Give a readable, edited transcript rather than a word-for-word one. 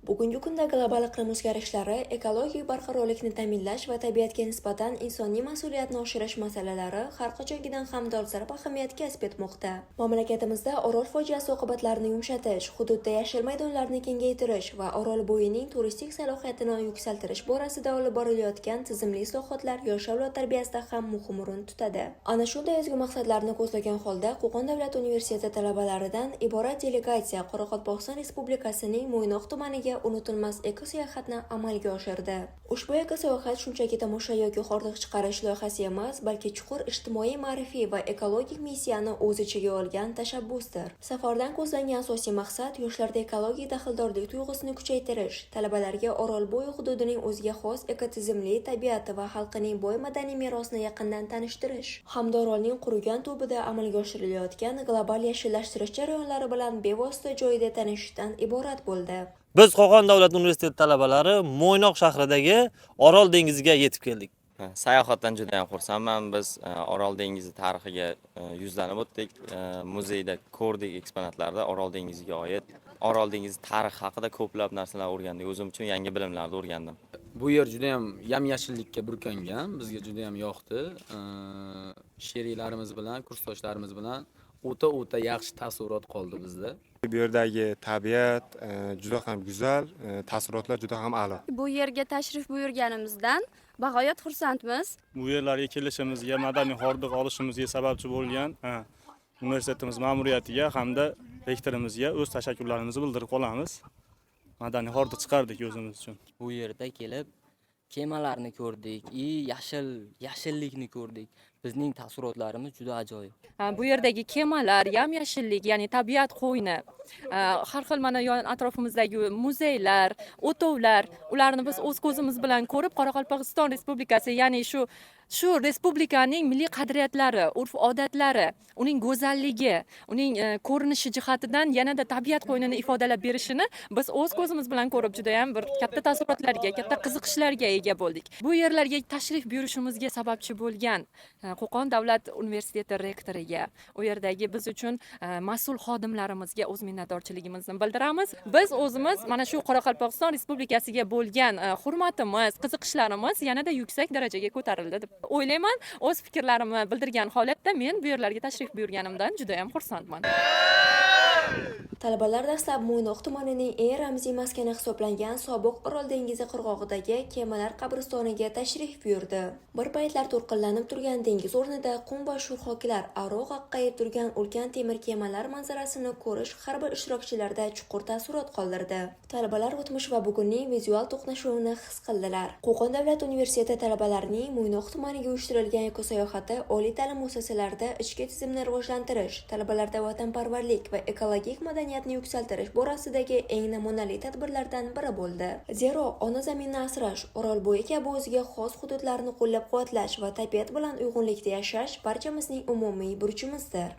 Bugungi kunda global iqlim o'zgarishlari, ekologik barqarorlikni ta'minlash va tabiatga nisbatan insoniy mas'uliyatni oshirish masalalari har qachongidan ham dolzarb ahamiyat kasb etmoqda. Mamlakatimizda Orol fojiasi oqibatlarini yumshatish, hududda yashil maydonlarni kengaytirish va Orolbo'yining turistik salohiyatini yuksaltirish borasida olib borilayotgan tizimli islohotlar yosh avlod tarbiyasida ham muhim o'rin tutadi. Ana shunday ezgu maqsadlarni ko'zlagan holda Qo'qon davlat universiteti talabalaridan iborat delegatsiya Qoraqalpog'iston Respublikasining Mo'ynoq tumaniga unutilmas eko-sayohatni amalga oshirdi. Ushbu eko-sayohat shunchaki tomosha yoki hordiq chiqarish loyihasi emas, balki chuqur ijtimoiy, ma'rifiy va ekologik missiyani o'z ichiga olgan tashabbusdir. Safardan ko'zlangan asosiy maqsad yoshlarda ekologik daxldorlik tuyg'usini kuchaytirish, talabalarga Orolbo'yi hududining o'ziga xos ekotizimli tabiati va xalqining boy madaniy merosini yaqindan tanishtirish hamda Orolning qurigan tubida amalga oshirilayotgan global yashillashtirish jarayonlari bilan bevosita joyida tanishishdan iborat bo'ldi. Biz Qo'qon davlat universiteti talabalari Mo'ynoq shahridagi Orol dengiziga yetib keldik. Sayohatdan juda ham xursandman. Biz Orol dengizi tarixiga yuzlanib o'tdik. Muzeyda ko'rdik eksponatlarda Orol dengiziga oid. Orol dengizi tarixi haqida ko'plab narsalar o'rgandik. O'zim uchun yangi bilimlarni o'rgandim. Bu yer juda ham yam-yashillikka burkangan. Bizga juda ham yoqdi. Sheriklarimiz bilan, kursdoshlarimiz bilan o'ta yaxshi taassurot qoldi bizda. Bu yerdagi tabiat juda ham go'zal, taassurotlar juda ham a'lo. Bu yerga tashrif buyurganimizdan bag'oyat xursandmiz. Bu yerlarga kelishimizga, madaniy hordiq olishimizga sababchi bo'lgan universitetimiz ma'muriyatiga hamda rektorimizga o'z tashakkurlarimizni bildirib qolamiz. Madaniy hordiq chiqardik o'zimiz uchun. Bu yerda kelib kemalarni ko'rdik, yashillikni ko'rdik. Bizning taassurotlarimiz juda ajoyib. Bu yerdagi kemalar, yam-yashillik, ya'ni tabiat qo'yni, har xil mana yon atrofimizdagi muzeylar, o'tovlar, ularni biz o'z ko'zimiz bilan ko'rib, Qoraqalpog'iston Respublikasi, ya'ni shu respublikaning milliy qadriyatlari, urf-odatlari, uning go'zalligi, uning ko'rinishi jihatidan yanada tabiat qo'ynini ifodalab berishini biz o'z ko'zimiz bilan ko'rib juda ham bir katta taassurotlarga, katta qiziqishlarga ega bo'ldik. Bu yerlarga tashrif buyurishimizga sababchi bo'lgan Qo'qon davlat universiteti rektoriga, u yerdagi biz uchun mas'ul xodimlarimizga o'z minnatdorchiligimizni bildiramiz. Biz o'zimiz mana shu Qoraqalpog'iston Respublikasiga bo'lgan hurmatimiz, qiziqishlarimiz yanada yuksak darajaga ko'tarildi deb o'ylayman. O'z fikrlarimni bildirgan holatda men bu yerlarga tashrif buyurganimdan juda ham xursandman. Talabalar dastlab Mo'ynoq tumanining eng ramziy maskani hisoblangan sobiq Orol dengizi qirg'og'idagi kemalar qabristoniga tashrif buyurdi. Bir paytlar to'lqinlanib turgan dengiz o'rnida qum va sho'rxoklar aro qaqqayib turgan ulkan temir kemalar manzarasini ko'rish har bir ishtirokchilarda chuqur taassurot qoldirdi. Talabalar o'tmish va bugunning vizual to'qnashuvini his qildilar. Qo'qon davlat universiteti talabalarining Mo'ynoq tumaniga uyushtirilgan eko-sayohati oliy ta'lim muassasalarida ichki tizimni rivojlantirish, talabalarda vatanparvarlik va ekologik madaniyatni yuksaltirish borasidagi eng namunali tadbirlardan biri bo'ldi. Zero, ona zaminni asrash, Orolbo'yi kabi o'ziga xos hududlarni qo'llab-quvvatlash va tabiat bilan uyg'unlikda yashash barchamizning umumiy burchimizdir.